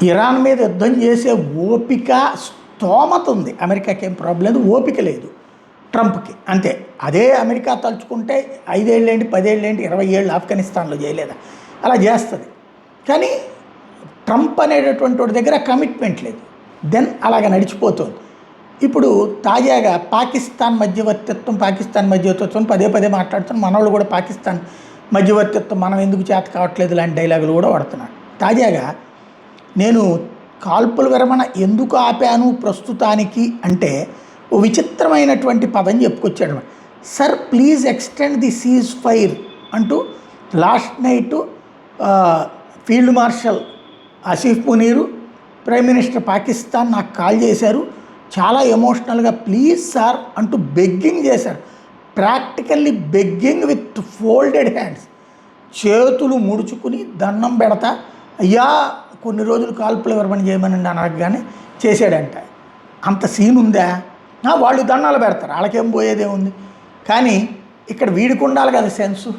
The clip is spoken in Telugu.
ఇరాన్ మీద యుద్ధం చేసే ఓపిక స్తోమత ఉంది అమెరికాకి, ఏం ప్రాబ్లం లేదు, ఓపిక లేదు ట్రంప్కి, అంతే. అదే అమెరికా తలుచుకుంటే 5 ఏళ్ళేంటి 10 ఏళ్ళేంటి 20 ఏళ్ళు ఆఫ్ఘనిస్తాన్లో చేయలేదా, అలా చేస్తుంది. కానీ ట్రంప్ అనేటటువంటి వాడి దగ్గర కమిట్మెంట్ లేదు, దెన్ అలాగ నడిచిపోతుంది. ఇప్పుడు తాజాగా పాకిస్తాన్ మధ్యవర్తిత్వం పదే పదే మాట్లాడుతున్న మనోళ్ళు కూడా పాకిస్తాన్ మధ్యవర్తిత్వం మనం ఎందుకు చేత కావట్లేదు లాంటి డైలాగులు కూడా వాడుతున్నాడు. తాజాగా నేను కాల్పుల విరమణ ఎందుకు ఆపాను ప్రస్తుతానికి అంటే ఓ విచిత్రమైనటువంటి పదం చెప్పుకొచ్చాడు. Sir please extend the ceasefire అంటూ last night field marshal Asif Munir, prime minister Pakistan నాకు కాల్ చేశారు, చాలా ఎమోషనల్గా ప్లీజ్ సార్ అంటూ బెగ్గింగ్ చేశారు. Practically begging with folded hands, చేతులు ముడుచుకుని దండం పెడతా, అయ్యా కొన్ని రోజులు కాల్పుల విరమణ చేయమని అనగానే చేశాడంట. అంత సీన్ ఉందా? వాళ్ళు దండాలు పెడతారు, వాళ్ళకేం పోయేదే ఉంది. కానీ ఇక్కడ వీడికి ఉండాలి కదా సెన్సు.